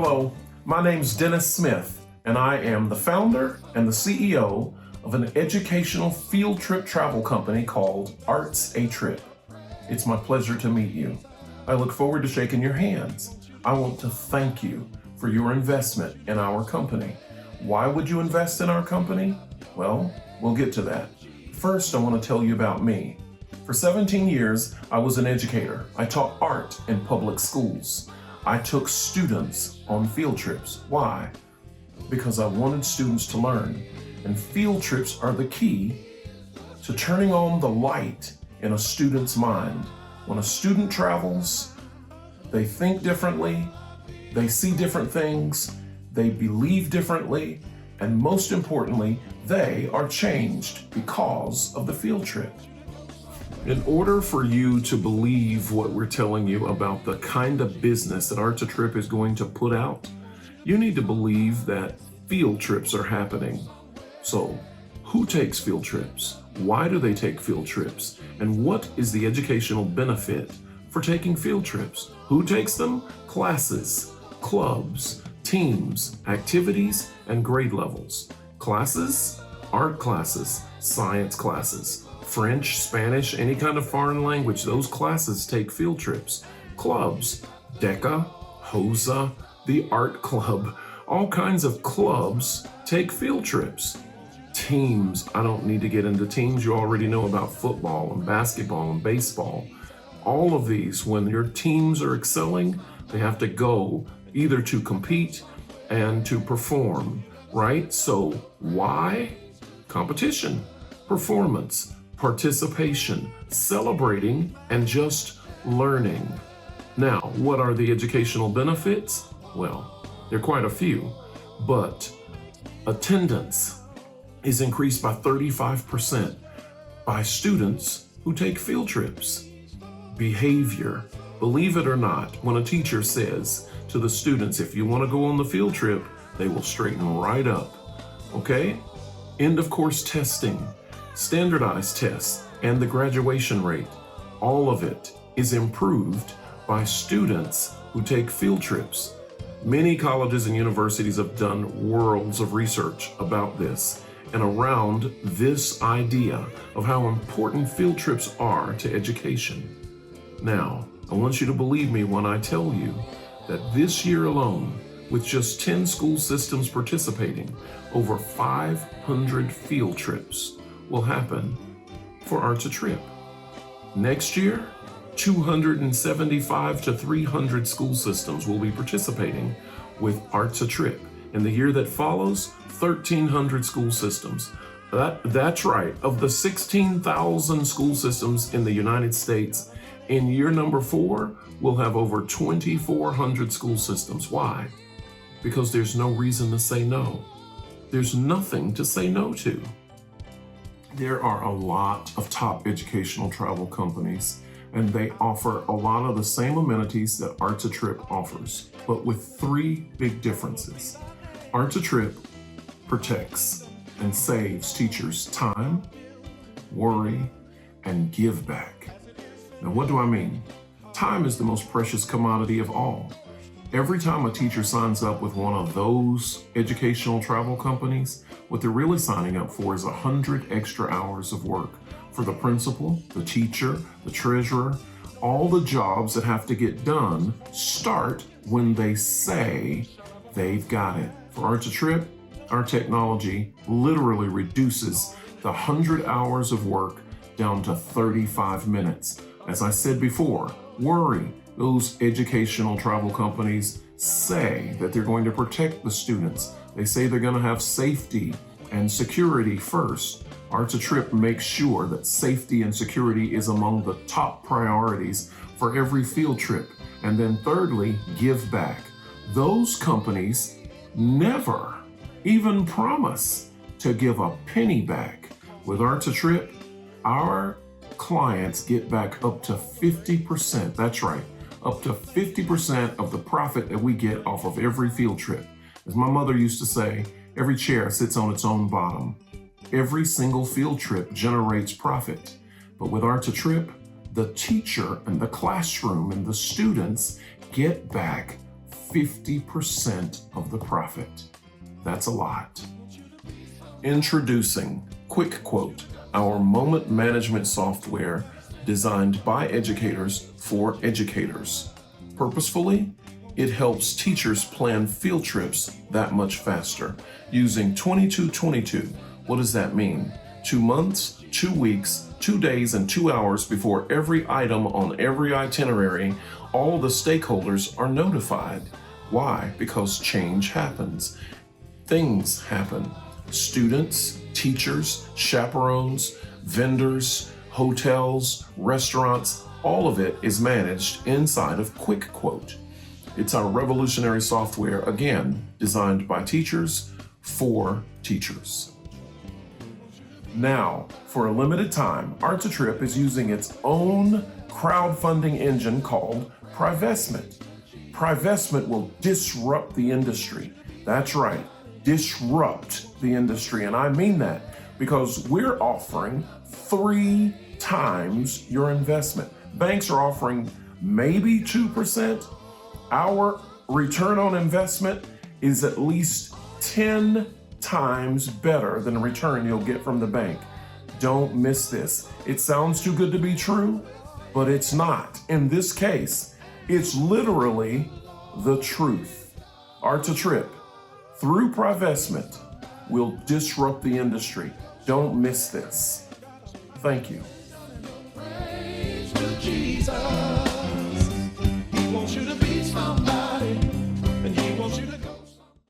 Hello, my name's Dennis Smith, and I am the founder and the CEO of an educational field trip travel company called Arts A Trip. It's my pleasure to meet you. I look forward to shaking your hands. I want to thank you for your investment in our company. Why would you invest in our company? Well, we'll get to that. First, I want to tell you about me. For 17 years, I was an educator. I taught art in public schools. I took students on field trips. Why? Because I wanted students to learn. And field trips are the key to turning on the light in a student's mind. When a student travels, they think differently, they see different things, they believe differently, and most importantly, they are changed because of the field trip. In order for you to believe what we're telling you about the kind of business that Arts A Trip is going to put out, you need to believe that field trips are happening. So, who takes field trips? Why do they take field trips? And what is the educational benefit for taking field trips? Who takes them? Classes, clubs, teams, activities, and grade levels. Classes, art classes, science classes, French, Spanish, any kind of foreign language, those classes take field trips. Clubs, DECA, HOSA, the art club, all kinds of clubs take field trips. Teams, I don't need to get into teams. You already know about football and basketball and baseball. All of these, when your teams are excelling, they have to go either to compete and to perform, right? So why? Competition, performance, participation, celebrating, and just learning. Now, what are the educational benefits? Well, there are quite a few, but attendance is increased by 35% by students who take field trips. Behavior, believe it or not, when a teacher says to the students, if you want to go on the field trip, they will straighten right up, okay? End of course testing, standardized tests, and the graduation rate, all of it is improved by students who take field trips. Many colleges and universities have done worlds of research about this and around this idea of how important field trips are to education. Now, I want you to believe me when I tell you that this year alone, with just 10 school systems participating, over 500 field trips will happen for Arts A Trip. Next year, 275 to 300 school systems will be participating with Arts A Trip. In the year that follows, 1,300 school systems. That's right, of the 16,000 school systems in the United States, in year number 4, we'll have over 2,400 school systems. Why? Because there's no reason to say no. There's nothing to say no to. There are a lot of top educational travel companies, and they offer a lot of the same amenities that Arts A Trip offers, but with 3 big differences. Arts A Trip protects and saves teachers time, worry, and give back. Now, what do I mean? Time is the most precious commodity of all. Every time a teacher signs up with one of those educational travel companies, what they're really signing up for is 100 extra hours of work for the principal, the teacher, the treasurer. All the jobs that have to get done start when they say they've got it. For Arts A Trip, our technology literally reduces the 100 hours of work down to 35 minutes. As I said before, worry. Those educational travel companies say that they're going to protect the students. They say they're going to have safety and security first. Arts A Trip makes sure that safety and security is among the top priorities for every field trip. And then thirdly, give back. Those companies never even promise to give a penny back. With Arts A Trip, our clients get back up to 50%. That's right. Up to 50% of the profit that we get off of every field trip. As my mother used to say, every chair sits on its own bottom. Every single field trip generates profit. But with Arts A Trip, the teacher and the classroom and the students get back 50% of the profit. That's a lot. Introducing Quick Quote, our moment management software designed by educators for educators. Purposefully, it helps teachers plan field trips that much faster using 2222. What does that mean? 2 months, 2 weeks, 2 days, and 2 hours before every item on every itinerary, all the stakeholders are notified. Why? Because change happens. Things happen. Students, teachers, chaperones, vendors, hotels, restaurants, all of it is managed inside of Quick Quote. It's our revolutionary software, again, designed by teachers for teachers. Now, for a limited time, Arts-A-Trip is using its own crowdfunding engine called Privestment. Privestment will disrupt the industry. That's right, disrupt the industry. And I mean that because we're offering 3 times your investment. Banks are offering maybe 2%. Our return on investment is at least 10 times better than the return you'll get from the bank. Don't miss this. It sounds too good to be true, but it's not. In this case, it's literally the truth. Arts-A-Trip, through Privestment, will disrupt the industry. Don't miss this. Thank you. Praise to Jesus.